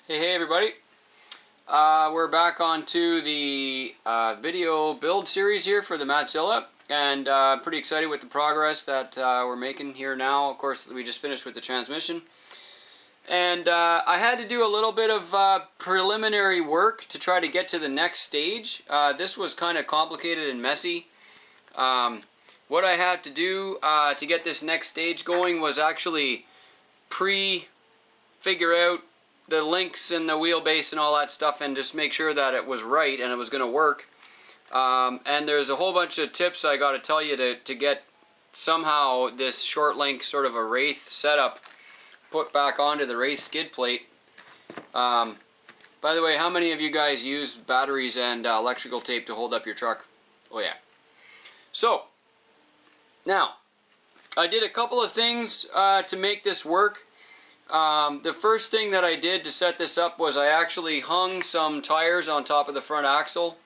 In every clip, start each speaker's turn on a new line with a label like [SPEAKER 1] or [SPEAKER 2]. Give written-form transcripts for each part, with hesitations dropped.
[SPEAKER 1] Hey everybody, we're back onto the video build series here for the MattZilla, and pretty excited with the progress that we're making here now. Of course, we just finished with the transmission, and I had to do a little bit of preliminary work to try to get to the next stage. This was kind of complicated and messy. What I had to do to get this next stage going was actually figure out the links and the wheelbase and all that stuff, and just make sure that it was right and it was going to work. And there's a whole bunch of tips I got to tell you to get somehow this short link, sort of a Wraith setup, put back onto the Wraith skid plate. By the way, how many of you guys use batteries and electrical tape to hold up your truck? Oh yeah. So, now, I did a couple of things to make this work. The first thing that I did to set this up was I actually hung some tires on top of the front axle.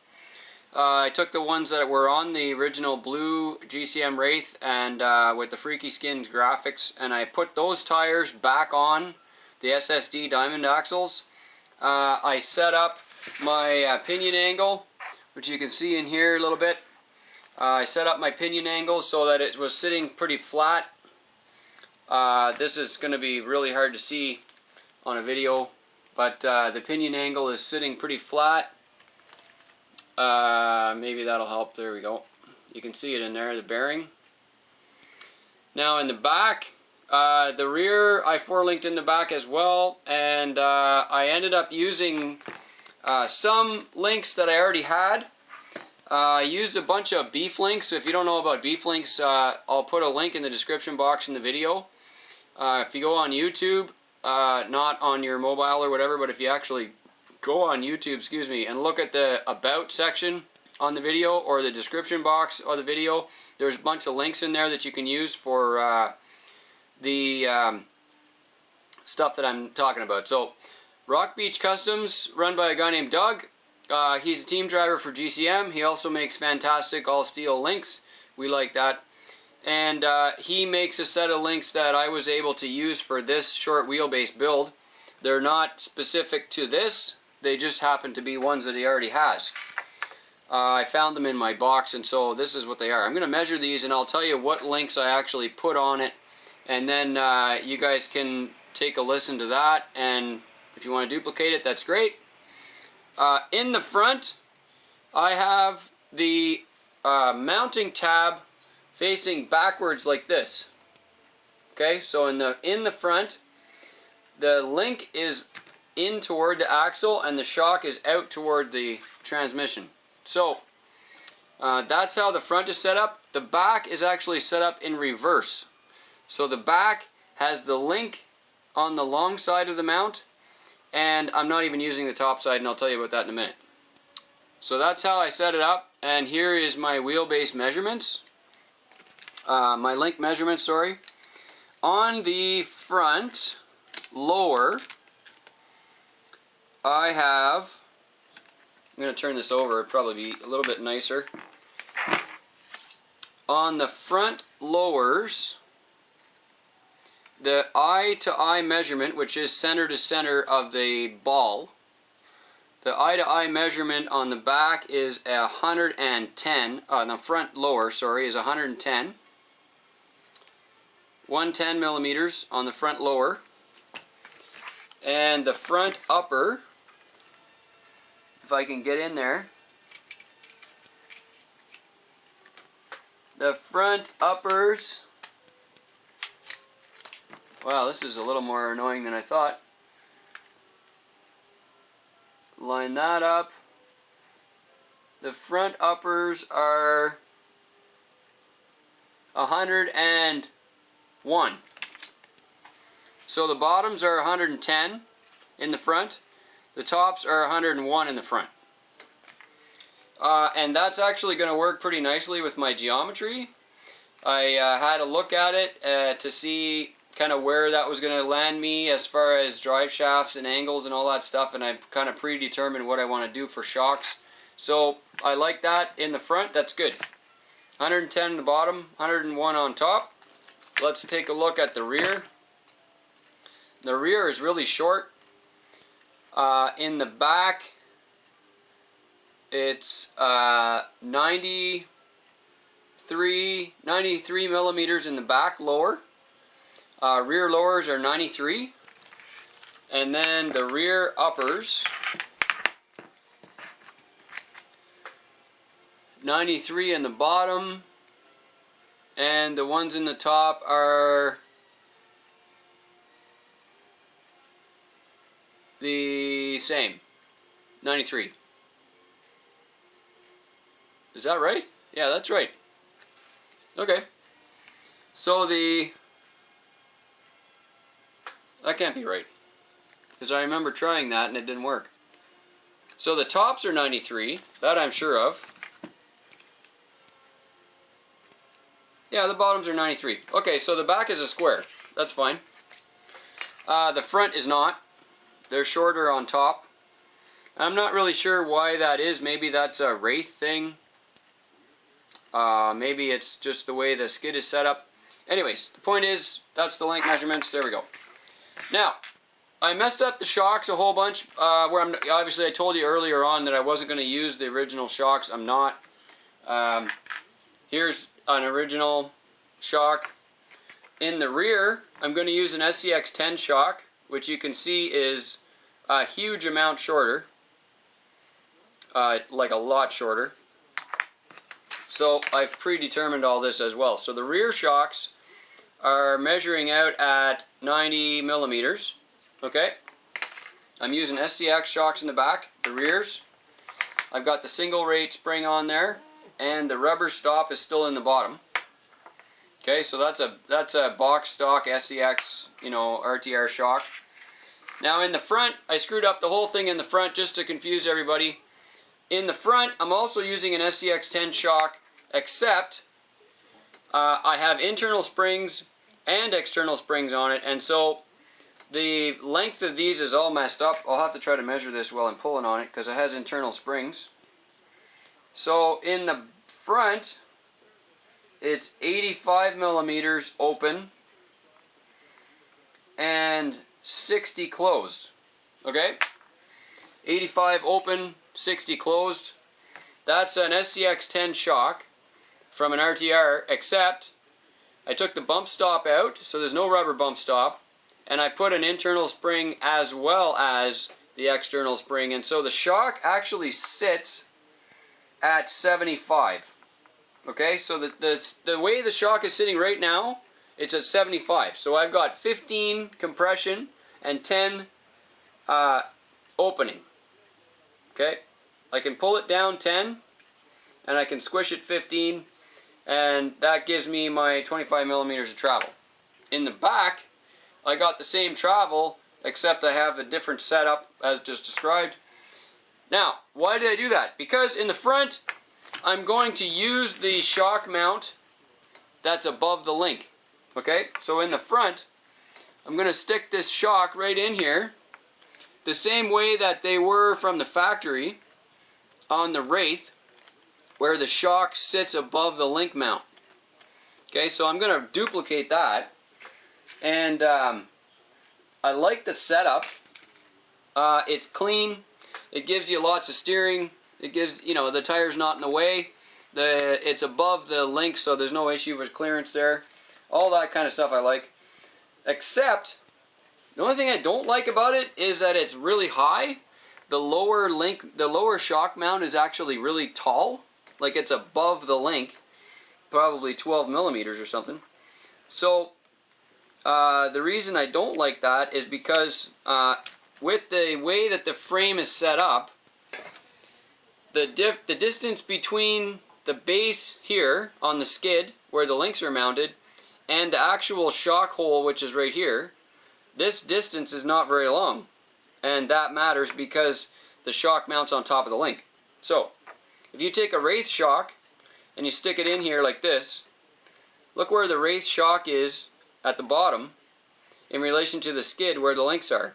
[SPEAKER 1] I took the ones that were on the original blue GCM Wraith and with the Freaky Skins graphics, and I put those tires back on the SSD diamond axles. I set up my pinion angle, which you can see in here a little bit. I set up my pinion angle so that it was sitting pretty flat. This is going to be really hard to see on a video, but the pinion angle is sitting pretty flat. Maybe that'll help. There we go. You can see it in there, the bearing. Now in the back, the rear I four-linked in the back as well, and I ended up using some links that I already had. I used a bunch of beef links. If you don't know about beef links, I'll put a link in the description box in the video. If you go on YouTube, not on your mobile or whatever, but if you actually go on YouTube, excuse me, and look at the About section on the video, or the description box of the video, there's a bunch of links in there that you can use for the stuff that I'm talking about. So, Rock Beach Customs, run by a guy named Doug. He's a team driver for GCM. He also makes fantastic all-steel links. We like that. And he makes a set of links that I was able to use for this short wheelbase build. They're not specific to this. They just happen to be ones that he already has. I found them in my box, and so this is what they are. I'm going to measure these, and I'll tell you what links I actually put on it. And then you guys can take a listen to that. And if you want to duplicate it, that's great. In the front, I have the mounting tab facing backwards like this. Okay, so in the front, the link is in toward the axle and the shock is out toward the transmission. So that's how the front is set up. The back is actually set up in reverse. So the back has the link on the long side of the mount, and I'm not even using the top side, and I'll tell you about that in a minute. So that's how I set it up, and here is my wheelbase measurements. My link measurements, sorry. On the front lower, I have, I'm going to turn this over, it'll probably be a little bit nicer. On the front lowers, the eye to eye measurement, which is center to center of the ball, the eye to eye measurement on the back is 110, on the front lower, sorry, is 110. 110 millimeters on the front lower. And the front upper, if I can get in there, the front uppers, wow, this is a little more annoying than I thought. Line that up. The front uppers are 101. So the bottoms are 110 in the front. The tops are 101 in the front. And that's actually going to work pretty nicely with my geometry. I had a look at it to see kind of where that was going to land me as far as drive shafts and angles and all that stuff, and I kind of predetermined what I want to do for shocks. So I like that in the front. That's good. 110 in the bottom, 101 on top. Let's take a look at the rear. The rear is really short. In the back, it's 93 millimeters in the back lower. Rear lowers are 93. And then the rear uppers, 93 in the bottom. And the ones in the top are the same, 93. Is that right? Yeah, that's right. Okay. So that can't be right, because I remember trying that and it didn't work. So the tops are 93, that I'm sure of. Yeah, the bottoms are 93. Okay, so the back is a square. That's fine. The front is not. They're shorter on top. I'm not really sure why that is. Maybe that's a Wraith thing. Maybe it's just the way the skid is set up. Anyways, the point is, that's the length measurements. There we go. Now, I messed up the shocks a whole bunch. Obviously, I told you earlier on that I wasn't going to use the original shocks. I'm not. Here's an original shock. In the rear, I'm going to use an SCX-10 shock, which you can see is a huge amount shorter, like a lot shorter. So I've predetermined all this as well. So the rear shocks are measuring out at 90 millimeters. Okay, I'm using SCX shocks in the back, the rears. I've got the single rate spring on there, and the rubber stop is still in the bottom. Okay, so that's a box stock SCX, RTR shock. Now in the front, I screwed up the whole thing in the front just to confuse everybody. In the front, I'm also using an SCX-10 shock, except I have internal springs and external springs on it, and so the length of these is all messed up. I'll have to try to measure this while I'm pulling on it because it has internal springs. So in the front, it's 85 millimeters open and 60 closed. Okay? 85 open, 60 closed. That's an SCX-10 shock from an RTR, except I took the bump stop out, so there's no rubber bump stop, and I put an internal spring as well as the external spring, and so the shock actually sits at 75. Okay, so the way the shock is sitting right now, it's at 75. So I've got 15 compression and 10 opening. Okay, I can pull it down 10 and I can squish it 15, and that gives me my 25 millimeters of travel. In the back, I got the same travel, except I have a different setup as just described. Now, why did I do that? Because in the front, I'm going to use the shock mount that's above the link. Okay, so in the front, I'm going to stick this shock right in here, the same way that they were from the factory on the Wraith, where the shock sits above the link mount. Okay, so I'm going to duplicate that, and I like the setup. It's clean. It gives you lots of steering. It gives, the tire's not in the way. It's above the link, so there's no issue with clearance there. All that kind of stuff I like. Except, the only thing I don't like about it is that it's really high. The lower shock mount is actually really tall. Like it's above the link, probably 12 millimeters or something. So, the reason I don't like that is because with the way that the frame is set up, the distance between the base here on the skid, where the links are mounted, and the actual shock hole, which is right here, this distance is not very long. And that matters because the shock mounts on top of the link. So, if you take a Wraith shock and you stick it in here like this, look where the Wraith shock is at the bottom in relation to the skid where the links are.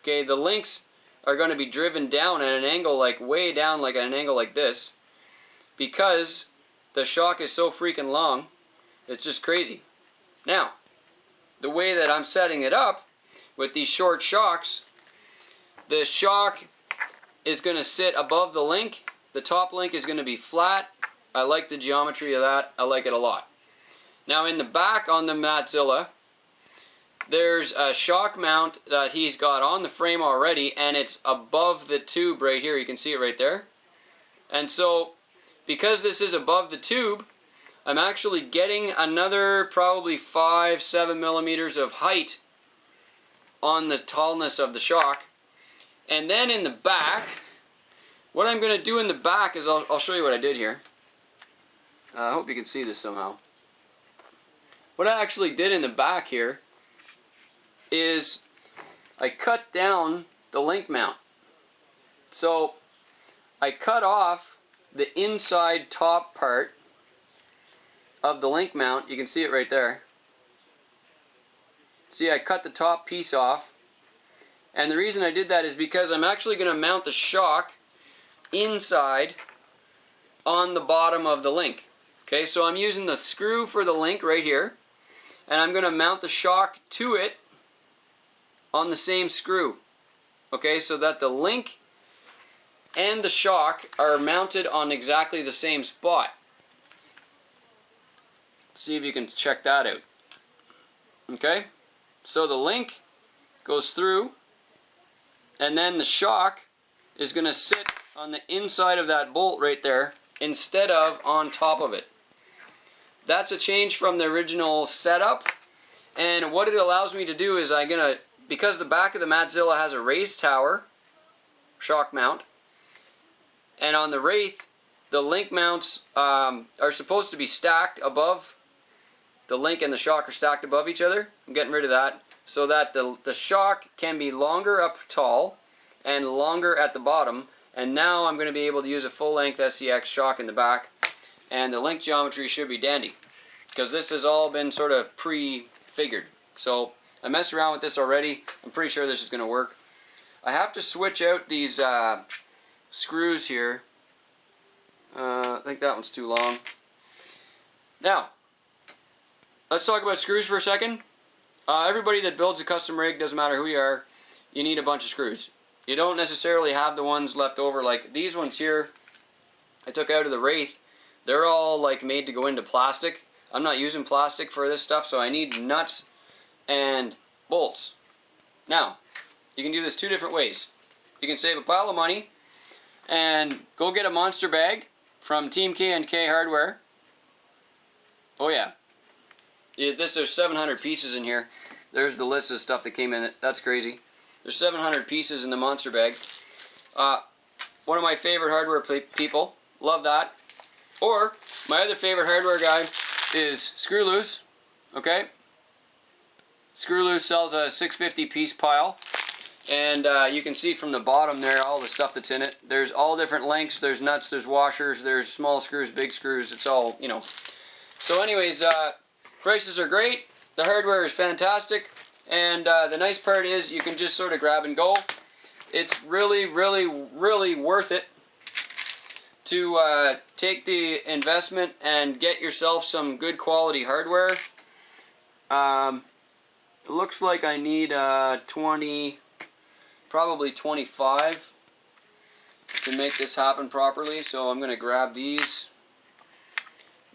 [SPEAKER 1] Okay, the links are going to be driven down at an angle like way down, like at an angle like this, because the shock is so freaking long. It's just crazy. Now, the way that I'm setting it up with these short shocks, The shock is going to sit above the link. The top link is going to be flat. I like the geometry of that. I like it a lot. Now in the back on the MattZilla, there's a shock mount that he's got on the frame already, and it's above the tube right here. You can see it right there. And so, because this is above the tube, I'm actually getting another probably 5-7 millimeters of height on the tallness of the shock. And then in the back, what I'm going to do in the back is I'll show you what I did here. I hope you can see this somehow. What I actually did in the back here is I cut down the link mount. So I cut off the inside top part of the link mount. You can see it right there. See, I cut the top piece off. And the reason I did that is because I'm actually going to mount the shock inside on the bottom of the link. Okay, so I'm using the screw for the link right here, and I'm going to mount the shock to it on the same screw. Okay, so that the link and the shock are mounted on exactly the same spot. See if you can check that out. Okay, so the link goes through, and then the shock is going to sit on the inside of that bolt right there instead of on top of it. That's a change from the original setup, and what it allows me to do is because the back of the MattZilla has a raised tower shock mount, and on the Wraith the link mounts are supposed to be stacked above. The link and the shock are stacked above each other. I'm getting rid of that so that the shock can be longer up tall and longer at the bottom, and now I'm going to be able to use a full length SCX shock in the back. And the link geometry should be dandy, because this has all been sort of pre-figured. So I messed around with this already. I'm pretty sure this is going to work. I have to switch out these screws here. I think that one's too long. Now, let's talk about screws for a second. Everybody that builds a custom rig, doesn't matter who you are, you need a bunch of screws. You don't necessarily have the ones left over, like these ones here I took out of the Wraith. They're all like made to go into plastic. I'm not using plastic for this stuff, so I need nuts and bolts. Now, you can do this two different ways. You can save a pile of money and go get a monster bag from TeamK Hardware. Oh yeah. There's 700 pieces in here. There's the list of stuff that came in it. That's crazy. There's 700 pieces in the monster bag. One of my favorite hardware people. Love that. Or, my other favorite hardware guy is Screw Loose. Okay? Screw Loose sells a 650 piece pile. And you can see from the bottom there all the stuff that's in it. There's all different lengths. There's nuts, there's washers, there's small screws, big screws. It's all, you know. So anyways, prices are great. The hardware is fantastic. And the nice part is you can just sort of grab and go. It's really, really, really worth it to take the investment and get yourself some good quality hardware. It looks like I need 20, probably 25 to make this happen properly, so I'm going to grab these.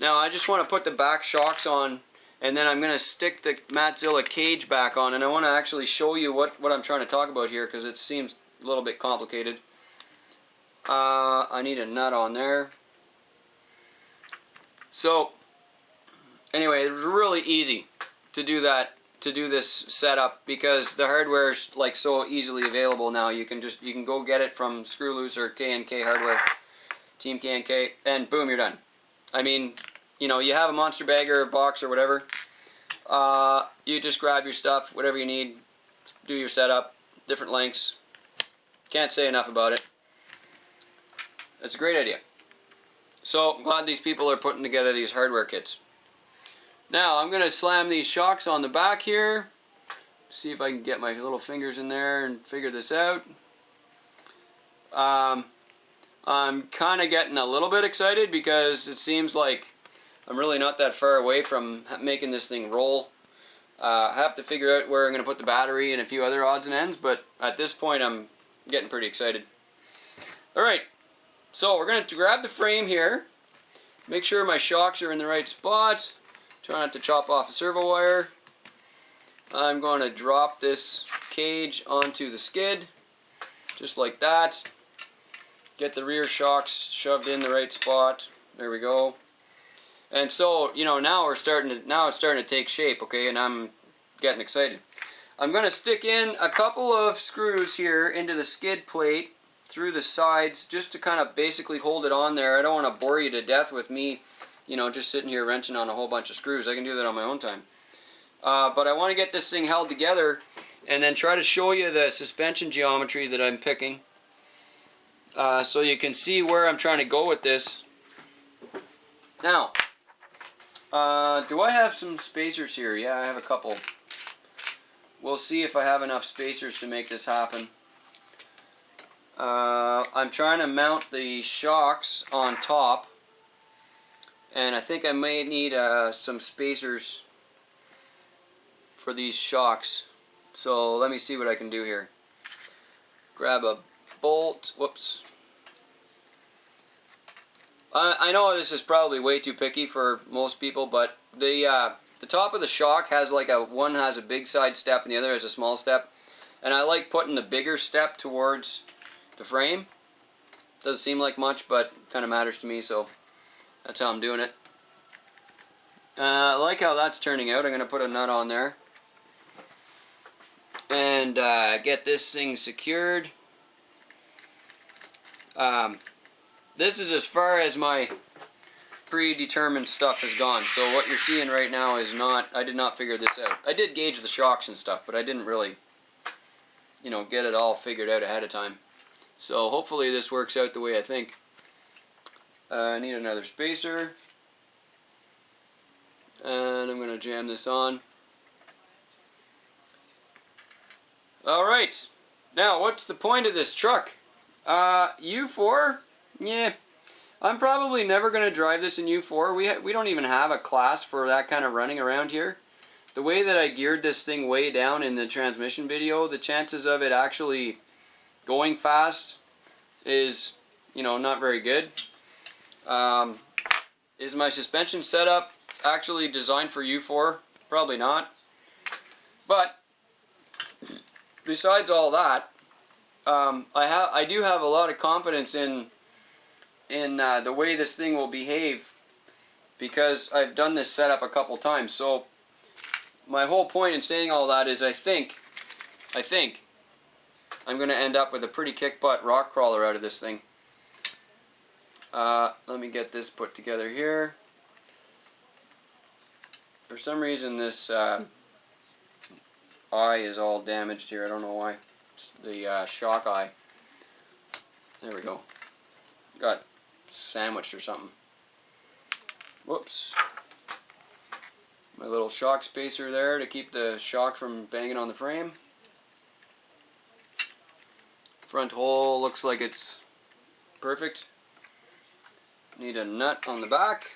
[SPEAKER 1] Now I just want to put the back shocks on, and then I'm going to stick the MattZilla cage back on, and I want to actually show you what I'm trying to talk about here, because it seems a little bit complicated. I need a nut on there. So anyway, it was really easy to do that, to do this setup, because the hardware is like so easily available now. You can go get it from Screw Loose or K&K Hardware, Team K&K, and boom, you're done. I mean, you know, you have a monster bag or a box or whatever. You just grab your stuff, whatever you need, do your setup, different lengths. Can't say enough about it. It's a great idea. So I'm glad these people are putting together these hardware kits. Now I'm going to slam these shocks on the back here. See if I can get my little fingers in there and figure this out. I'm kind of getting a little bit excited because it seems like I'm really not that far away from making this thing roll. I have to figure out where I'm going to put the battery and a few other odds and ends, but at this point I'm getting pretty excited. Alright, so we're going to grab the frame here. Make sure my shocks are in the right spot. Try not to chop off the servo wire. I'm going to drop this cage onto the skid, just like that. Get the rear shocks shoved in the right spot. There we go. And so, you know, now it's starting to take shape, okay, and I'm getting excited. I'm going to stick in a couple of screws here into the skid plate through the sides just to kind of basically hold it on there. I don't want to bore you to death with me, you know, just sitting here wrenching on a whole bunch of screws. I can do that on my own time. But I want to get this thing held together and then try to show you the suspension geometry that I'm picking so you can see where I'm trying to go with this. Now, do I have some spacers here? Yeah, I have a couple. We'll see if I have enough spacers to make this happen. I'm trying to mount the shocks on top, and I think I may need some spacers for these shocks. So let me see what I can do here. Grab a bolt. Whoops. I know this is probably way too picky for most people, but the top of the shock has like one has a big side step and the other has a small step, and I like putting the bigger step towards the frame. Doesn't seem like much, but kind of matters to me, so that's how I'm doing it. I like how that's turning out. I'm going to put a nut on there and get this thing secured. This is as far as my predetermined stuff has gone. So what you're seeing right now is not, I did not figure this out. I did gauge the shocks and stuff, but I didn't really, you know, get it all figured out ahead of time. So hopefully this works out the way I think. I need another spacer. And I'm going to jam this on. Alright. Now, what's the point of this truck? U4? Yeah. I'm probably never going to drive this in U4. We don't even have a class for that kind of running around here. The way that I geared this thing way down in the transmission video, the chances of it actually going fast is, you know, not very good. Is my suspension setup actually designed for U4? Probably not. But besides all that, I do have a lot of confidence in the way this thing will behave, because I've done this setup a couple times. So my whole point in saying all that is I think I'm going to end up with a pretty kick-butt rock crawler out of this thing. Let me get this put together here. For some reason this eye is all damaged here. I don't know why. It's the shock eye. There we go. Got sandwiched or something. Whoops. My little shock spacer there to keep the shock from banging on the frame. Front hole looks like it's perfect. Need a nut on the back.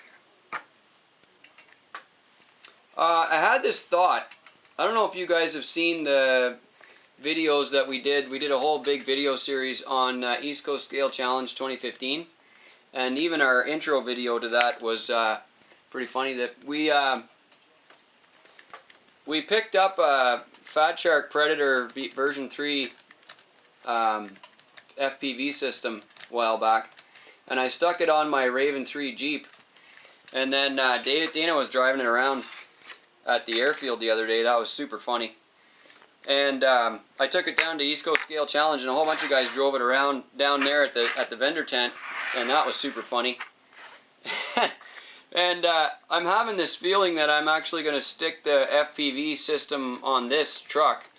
[SPEAKER 1] I had this thought. I don't know if you guys have seen the videos that we did. We did a whole big video series on East Coast Scale Challenge 2015. And even our intro video to that was pretty funny. That we picked up a Fat Shark Predator version 3 FPV system a while back, and I stuck it on my Raven 3 Jeep, and then Dana was driving it around at the airfield the other day. That was super funny. And I took it down to East Coast Scale Challenge, and a whole bunch of guys drove it around down there at the vendor tent, and that was super funny. And I'm having this feeling that I'm actually going to stick the FPV system on this truck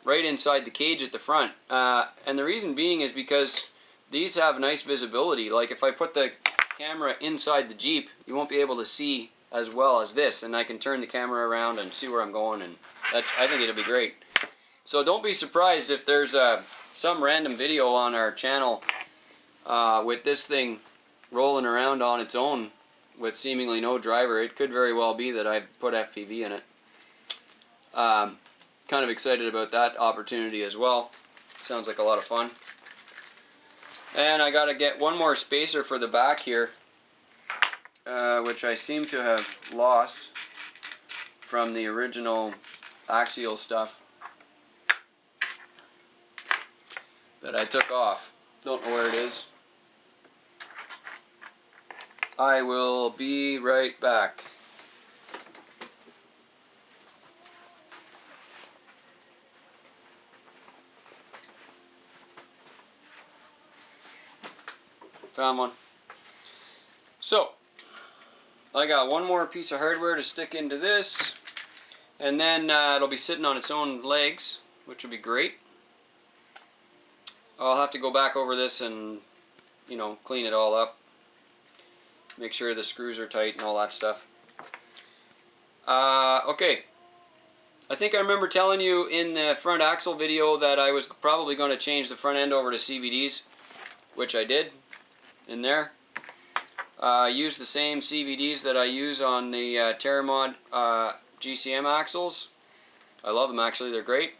[SPEAKER 1] right inside the cage at the front. And the reason being is because these have nice visibility. Like if I put the camera inside the Jeep, you won't be able to see as well as this, and I can turn the camera around and see where I'm going, and I think it'll be great. So don't be surprised if there's some random video on our channel with this thing rolling around on its own with seemingly no driver. It could very well be that I've put FPV in it. Kind of excited about that opportunity as well. Sounds like a lot of fun. And I got to get one more spacer for the back here, which I seem to have lost from the original axial stuff that I took off. Don't know where it is. I will be right back. Found one. So, I got one more piece of hardware to stick into this, and then it'll be sitting on its own legs, which will be great. I'll have to go back over this and, you know, clean it all up. Make sure the screws are tight and all that stuff. Okay. I think I remember telling you in the front axle video that I was probably going to change the front end over to CVDs, which I did in there. Use the same CVDs that I use on the Terramod GCM axles. I love them actually, they're great.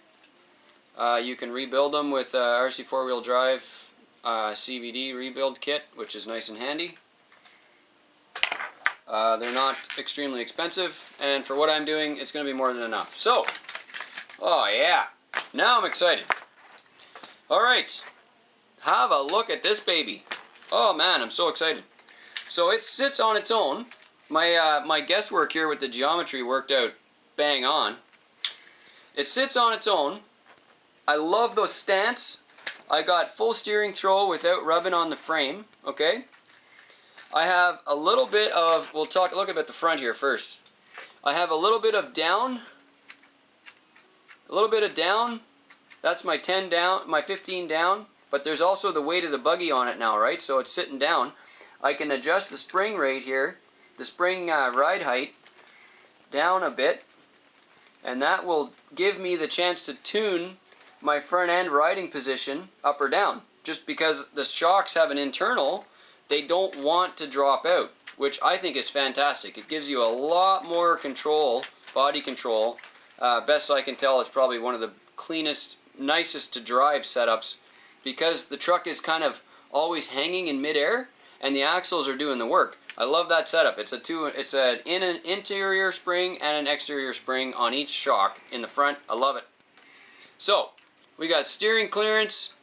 [SPEAKER 1] You can rebuild them with RC 4-wheel drive CVD rebuild kit, which is nice and handy. They're not extremely expensive, and for what I'm doing, it's going to be more than enough. So, oh yeah, now I'm excited. Alright, have a look at this baby. Oh man, I'm so excited. So it sits on its own. My guesswork here with the geometry worked out bang on. It sits on its own. I love those stance. I got full steering throw without rubbing on the frame, okay? I have a little bit of, look at the front here first. I have a little bit of down. That's my 10 down, my 15 down. But there's also the weight of the buggy on it now, right? So it's sitting down. I can adjust the spring rate here, the spring ride height, down a bit. And that will give me the chance to tune my front end riding position up or down. Just because the shocks have an internal, they don't want to drop out, which I think is fantastic. It gives you a lot more control, body control. Best I can tell, it's probably one of the cleanest, nicest to drive setups, because the truck is kind of always hanging in midair and the axles are doing the work. I love that setup. It's an interior spring and an exterior spring on each shock in the front. I love it. So, we got steering clearance.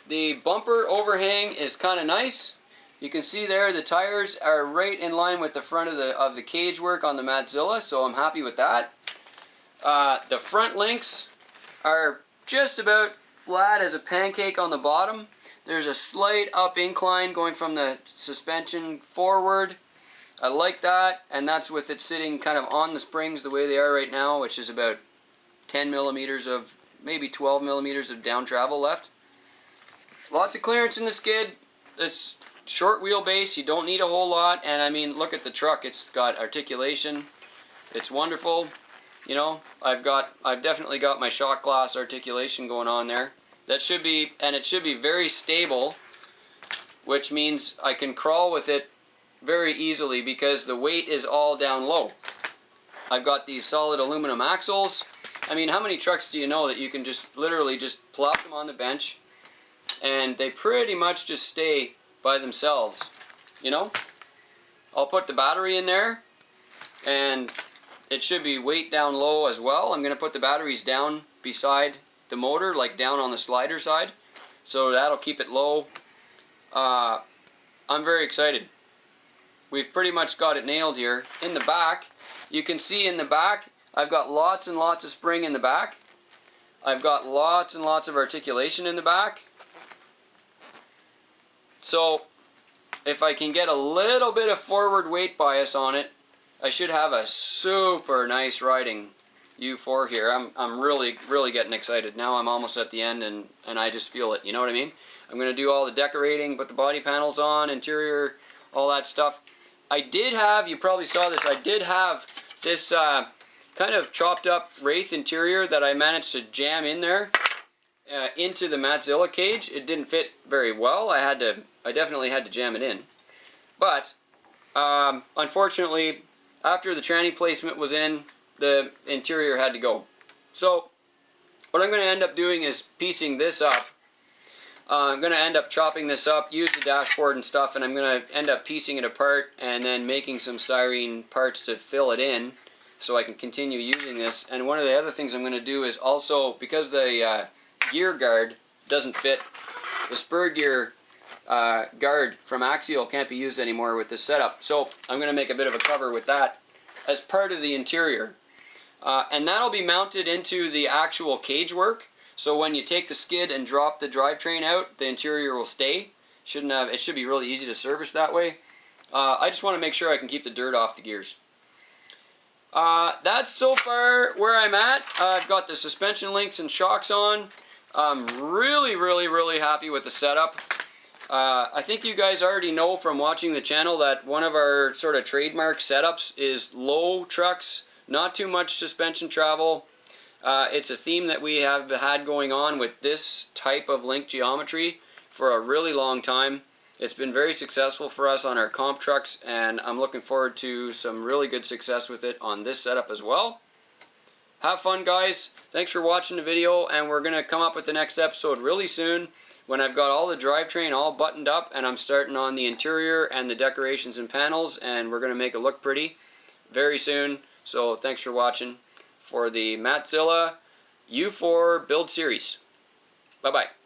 [SPEAKER 1] The bumper overhang is kind of nice. You can see there the tires are right in line with the front of the cage work on the MattZilla, so I'm happy with that. The front links are just about flat as a pancake on the bottom. There's a slight up incline going from the suspension forward. I like that, and that's with it sitting kind of on the springs the way they are right now, which is about 10 millimeters of, maybe 12 millimeters of down travel left. Lots of clearance in the skid. It's short wheelbase, you don't need a whole lot, and I mean, look at the truck. It's got articulation. It's wonderful. You know, I've definitely got my shock glass articulation going on there. That should be, and it should be very stable, which means I can crawl with it very easily because the weight is all down low. I've got these solid aluminum axles. I mean, how many trucks do you know that you can just literally just plop them on the bench and they pretty much just stay by themselves, you know? I'll put the battery in there and it should be weight down low as well. I'm going to put the batteries down beside the motor, like down on the slider side, so that'll keep it low. I'm very excited. We've pretty much got it nailed here. In the back, you can see in the back, I've got lots and lots of spring in the back. I've got lots and lots of articulation in the back. So, if I can get a little bit of forward weight bias on it, I should have a super nice riding U4 here. I'm really getting excited. Now I'm almost at the end and I just feel it, you know what I mean? I'm going to do all the decorating, put the body panels on, interior, all that stuff. I did have, you probably saw this, I did have this kind of chopped up Wraith interior that I managed to jam in there into the MattZilla cage. It didn't fit very well. I definitely had to jam it in. But unfortunately, after the tranny placement was in, the interior had to go. So what I'm going to end up doing is piecing this up I'm going to end up chopping this up, use the dashboard and stuff, and I'm going to end up piecing it apart and then making some styrene parts to fill it in so I can continue using this. And one of the other things I'm going to do is also, because the gear guard doesn't fit, the spur gear guard from Axial can't be used anymore with this setup. So I'm going to make a bit of a cover with that as part of the interior. And that'll be mounted into the actual cage work. So when you take the skid and drop the drivetrain out, the interior will stay. It should be really easy to service that way. I just want to make sure I can keep the dirt off the gears. That's so far where I'm at. I've got the suspension links and shocks on. I'm really happy with the setup. I think you guys already know from watching the channel that one of our sort of trademark setups is low trucks, not too much suspension travel. It's a theme that we have had going on with this type of link geometry for a really long time. It's been very successful for us on our comp trucks, and I'm looking forward to some really good success with it on this setup as well. Have fun, guys. Thanks for watching the video, and we're going to come up with the next episode really soon when I've got all the drivetrain all buttoned up and I'm starting on the interior and the decorations and panels, and we're going to make it look pretty very soon. So thanks for watching for the MattZilla U4 build series. Bye-bye.